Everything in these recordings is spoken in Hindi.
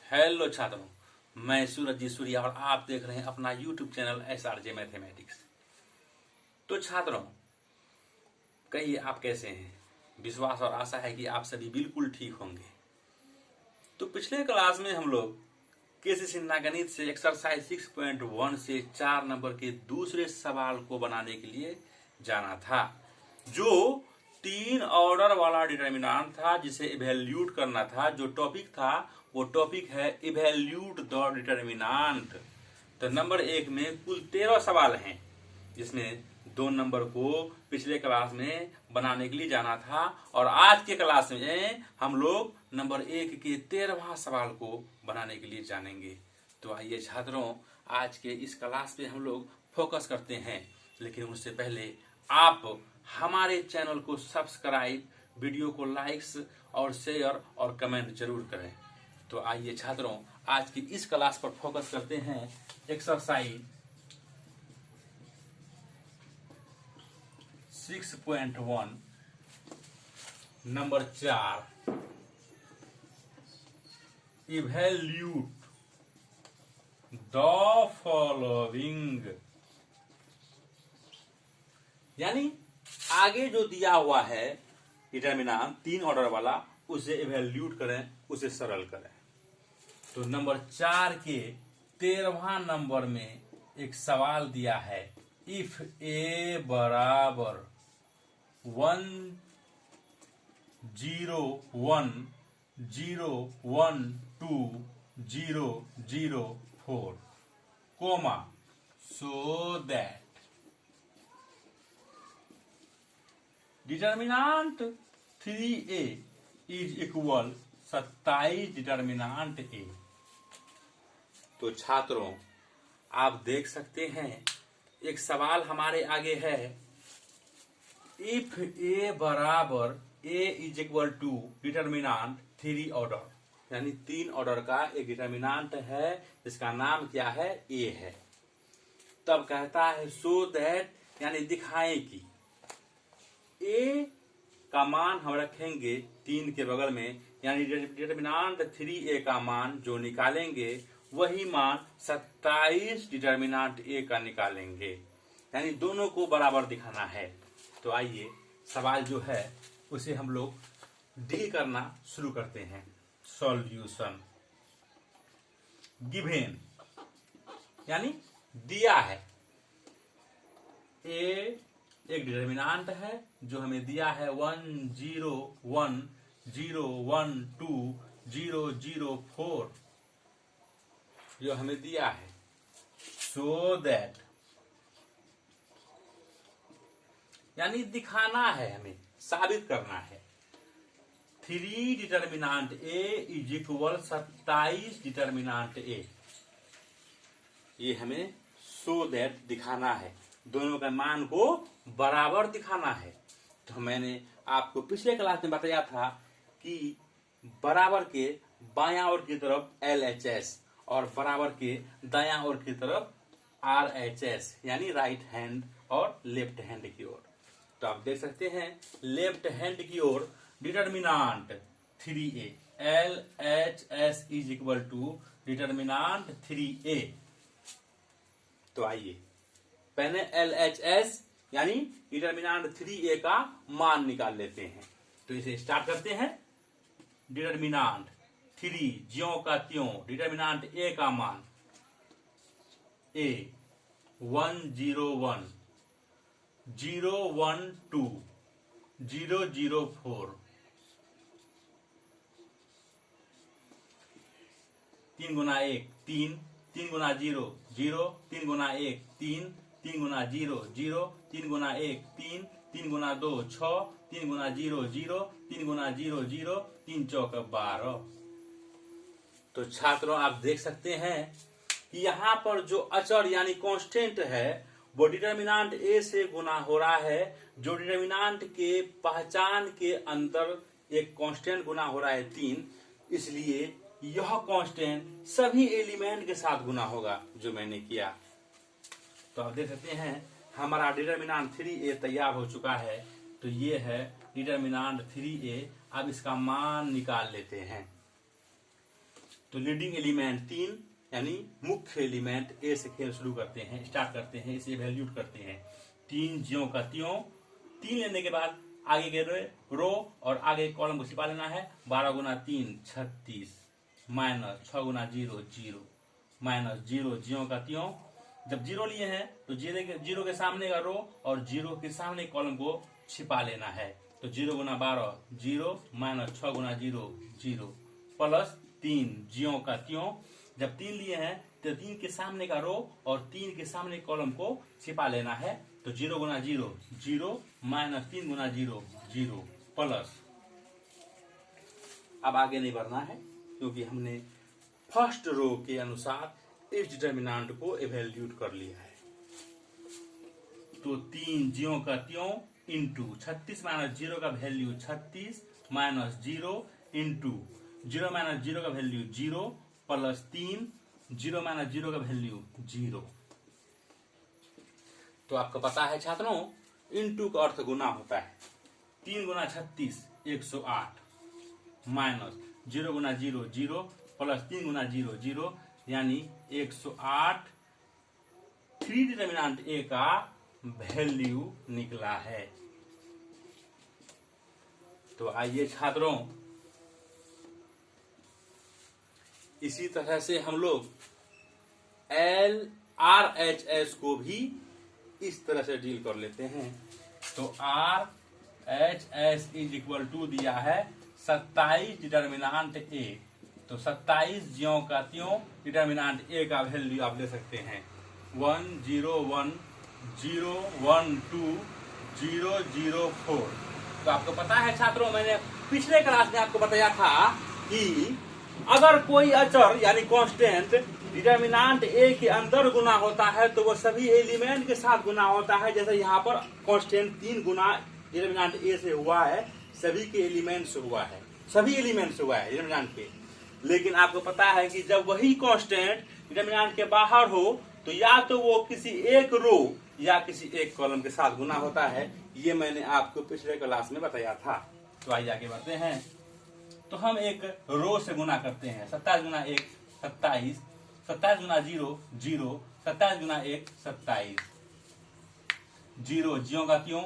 हेलो छात्रों, मैं सूरज जी सूर्या और आप देख रहे हैं अपना यूट्यूब चैनल SRJ मैथमेटिक्स। तो छात्रों, कहिए आप कैसे हैं। विश्वास और आशा है कि आप सभी बिल्कुल ठीक होंगे। तो पिछले क्लास में हम लोग केसी सिन्हा गणित से एक्सरसाइज 6.1 से 4 नंबर के दूसरे सवाल को बनाने के लिए जाना था, जो 3 ऑर्डर वाला डिटर्मिनेंट था जिसे इवैल्यूट करना था। जो टॉपिक था वो टॉपिक है इवैल्यूट द डिटर्मिनेंट। तो नंबर 1 में कुल 13 सवाल हैं, जिसमें 2 नंबर को पिछले क्लास में बनाने के लिए जाना था, और आज के क्लास में हम लोग नंबर 1 के 13वां सवाल को बनाने के लिए जानेंगे। तो आइए छात्रों, आज के इस क्लास पे हम लोग फोकस करते हैं, लेकिन उससे पहले आप हमारे चैनल को सब्सक्राइब, वीडियो को लाइक्स और शेयर और कमेंट जरूर करें। तो आइए छात्रों, आज की इस क्लास पर फोकस करते हैं। Exercise 6.1 number 4, evaluate the following. यानी आगे जो दिया हुआ है डिटर्मिनेंट 3 ऑर्डर वाला, उसे इवैल्यूट करें, उसे सरल करें। तो नंबर 4 के 13वां नंबर में एक सवाल दिया है, इफ ए बराबर 1 0 1 0 1 2 0 0 4 comma so that determinant 3a is equal 27 determinant a। तो छात्रों, आप देख सकते हैं एक सवाल हमारे आगे है, इफ a बराबर a is equal to determinant 3 order, यानी 3 ऑर्डर का एक डिटर्मिनेंट है जिसका नाम क्या है, a है। तब कहता है सो दैट, यानी दिखाएं कि a का मान हम रखेंगे 3 के बगल में, यानी डिटर्मिनेंट 3a का मान जो निकालेंगे वही मान 27 डिटर्मिनेंट a का निकालेंगे, यानी दोनों को बराबर दिखाना है। तो आइए सवाल जो है उसे हम लोग डील करना शुरू करते हैं। सॉल्यूशन गिवन, यानी दिया है a एक डिटर्मिनेंट है जो हमें दिया है 1 0 1 0 1 2 0 0 4, जो हमें दिया है। सो दैट, यानी दिखाना है, हमें साबित करना है 3 determinant a is equal 27 determinant a। ये हमें सो दैट दिखाना है, दोनों का मान को बराबर दिखाना है। तो मैंने आपको पिछले क्लास में बताया था कि बराबर के बायां ओर की तरफ LHS और बराबर के दायां ओर की तरफ RHS, यानी राइट हैंड और लेफ्ट हैंड की ओर। तो आप देख सकते हैं लेफ्ट हैंड की ओर determinant 3a, LHS is equal to determinant 3a। तो आइए पहले LHS यानी डिटर्मिनेंट 3a का मान निकाल लेते हैं। तो इसे स्टार्ट करते हैं। डिटर्मिनेंट 3 ज्यों का त्यों, डिटर्मिनेंट a का मान a 1 0 1 0 1 2 0 0 4 3 गुना 1 3 3 गुना 0 0 3 गुना 1 3 3 गुना 0 0 3 गुना 1 3 3 गुना 2 6 3 गुना 0 0 3 गुना 0 0 3 चौक 12। तो छात्रों, आप देख सकते हैं कि यहाँ पर जो अचर यानी कांस्टेंट है वो डिटर्मिनेंट a से गुना हो रहा है। जो डिटर्मिनेंट के पहचान के अंदर एक कांस्टेंट गुना हो रहा है 3, इसलिए यह कांस्टेंट सभी एलिमेंट के साथ गुना होगा, जो मैंने किया। तो आप देख सकते हैं हमारा डिटर्मिनेंट 3a तैयार हो चुका है। तो ये है डिटर्मिनेंट 3a। अब इसका मान निकाल लेते हैं। तो लीडिंग एलिमेंट 3 यानी मुख्य एलिमेंट ए से खेल शुरू करते हैं, स्टार्ट करते हैं, इसे वैल्यूट करते हैं। 3 ज्यों का त्यों, 3 लेने के बाद आगे के रो और आगे कॉलम को छिपा लेना है। 12 गुना 3 36 माइनस 6 गुना 0 0 माइनस 0 ज्यों का त्यों। जब 0 लिए हैं तो 0 के सामने का रो और 0 के सामने कॉलम को छिपा लेना है। तो 0 गुना 12 0 माइनस 6 गुना 0 0 प्लस 3 ज्यों का त्यों। जब 3 लिए हैं तो 3 के सामने का रो और 3 के सामने कॉलम को छिपा लेना है। तो 0 गुना 0 0 माइनस 3 गुना 0 0 प्लस, अब आगे नहीं बढ़ना है क्योंकि हमने फर्स्ट रो के अनुसार इस डिटर्मिनेंट को इवैल्यूएट कर लिया है। तो 3 ज्यों का त्यों इंटू 36 माइनस 0 का वैल्यू 36 माइनस 0 इंटू 0 माइनस 0 का वैल्यू 0 प्लस 3 0 माइनस 0 का वैल्यू 0। तो आपको पता है छात्रों, इंटू का अर्थ गुना होता है। 3 गुना 36 108 माइनस 0 गुना 0 0 प्लस 3 गुना 0 0 यानी 108 3 डिटर्मिनेंट ए का वैल्यू निकला है। तो आइए छात्रों, इसी तरह से हम लोग LRHS को भी इस तरह से डील कर लेते हैं। तो RHS इज इक्वल टू दिया है 27 डिटर्मिनेंट ए। तो 27 ज्यों का त्यों डिटर्मिनेंट ए का वैल्यू आप ले सकते हैं 1 0 1 0 1 2 0 0 4। तो आपको पता है छात्रों, मैंने पिछले क्लास में आपको बताया था कि अगर कोई अचर यानी कांस्टेंट डिटर्मिनेंट ए के अंदर गुना होता है तो वो सभी एलिमेंट के साथ गुना होता है। जैसे यहाँ पर कांस्टेंट 3 गुना डिटर्मिनेंट ए से हुआ है, सभी के एलिमेंट से हुआ है, सभी एलिमेंट से हुआ है डिटर्मिनेंट के। लेकिन आपको पता है कि जब वही कांस्टेंट डिटर्मिनेंट के बाहर हो तो या तो वो किसी एक रो या किसी एक कॉलम के साथ गुना होता है। ये मैंने आपको पिछले क्लास में बताया था। तो आइए आगे बढ़ते हैं। तो हम एक रो से गुना करते हैं। 27 गुना 1 27, 27 गुना 0 0, 27 गुना 1 27, 0 ज्यों का त्यों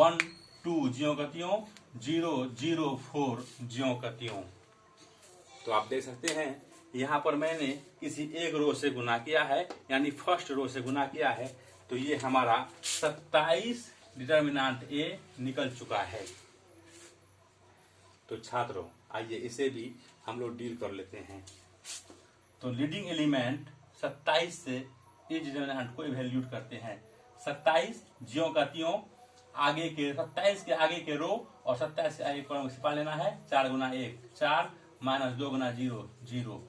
1 2 ज्यों का त्यों 0 0 4 ज्यों का त्यों। तो आप देख सकते हैं यहाँ पर मैंने किसी एक रो से गुना किया है, यानी फर्स्ट रो से गुना किया है। तो ये हमारा 27 डिटर्मिनेंट ए निकल चुका है। तो छात्रों आइए इसे भी हम लोग डील कर लेते हैं। तो लीडिंग एलिमेंट 27 से इस डिटर्मिनेंट को इवैल्यूएट करते हैं। 27 ज्यों का त्यों आगे के 27 के आगे के रो और 27 के आगे कॉलम को छिपा लेना है। 4 गुना 1 4 माइनस 2 गुना 0 0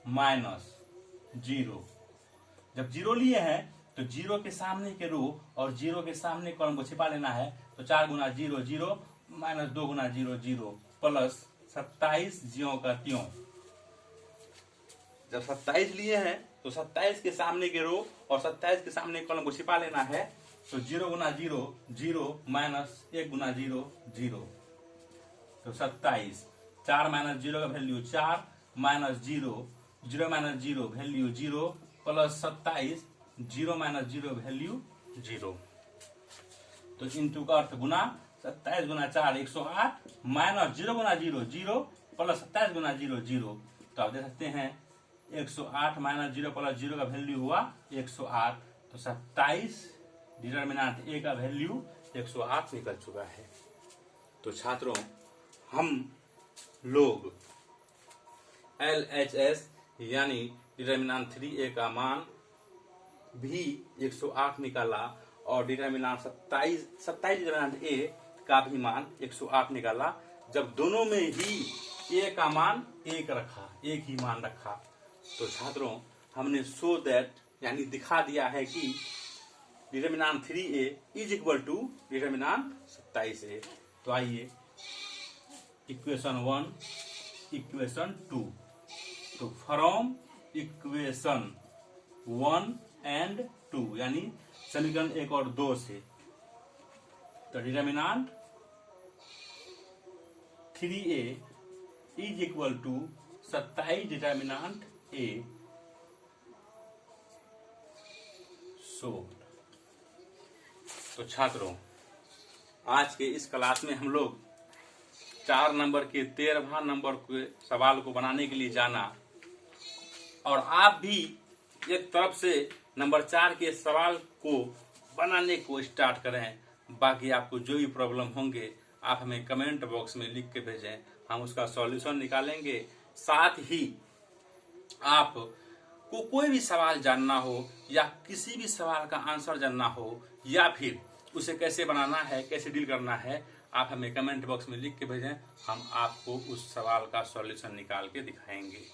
माइनस 0। जब 0 लिए हैं तो 0 के सामने के रो और 0 के सामने कॉलम को छिपा लेना है। तो 4 गुना 0 0 माइनस 2 गुना 0 0 प्लस 27 ज्यों का त्यों। जब 27 लिए हैं तो 27 के सामने के रो और 27 के सामने कॉलम को छिपा लेना है। तो 0 गुना 0 0 माइनस 1 गुना 0 0। तो 27 4 माइनस 0 का value 4 minus 0 0 minus 0 value 0 plus 27 0 minus 0 value 0। तो इंटू का अर्थ गुना 27 गुना 4 108 माइनस 0 गुना 0 0 प्लस 27 गुना 0 0। तो आप देख सकते हैं 108 माइनस 0 प्लस 0 का वैल्यू हुआ 108। तो 27 डिटर्मिनेंट ए का वैल्यू 108 निकल चुका है। तो छात्रों हम लोग LHS यानी डिटर्मिनेंट 3A का मान भी 108 निकाला और डिटर्मिनेंट 27 डिटर्मिनेंट A का भी मान 108 निकाला। जब दोनों में ही A का मान 1 रखा, एक ही मान रखा। तो छात्रों हमने शो दैट यानी दिखा दिया है कि determinant 3A is equal to determinant 27A। तो आइए इक्वेशन 1 इक्वेशन 2। तो फ्रॉम इक्वेशन 1 एंड 2 यानी समीकरण 1 और 2 से तो determinant 3A is equal to 27 determinant A solve. तो छात्रों, आज के इस क्लास में हम लोग 4 नंबर के 13वां नंबर के सवाल को बनाने के लिए जाना, और आप भी एक तरफ से नंबर 4 के सवाल को बनाने को स्टार्ट करें। बाकी आपको जो भी प्रॉब्लम होंगे आप हमें कमेंट बॉक्स में लिख के भेजें, हम उसका सॉल्यूशन निकालेंगे। साथ ही आप को कोई भी सवाल जानना हो या किसी भी सवाल का आंसर जानना हो या फिर उसे कैसे बनाना है, कैसे डील करना है, आप हमें कमेंट बॉक्स में लिख के भेजें, हम आपको उस सवाल का सॉल्यूशन निकाल के दिखाएंगे।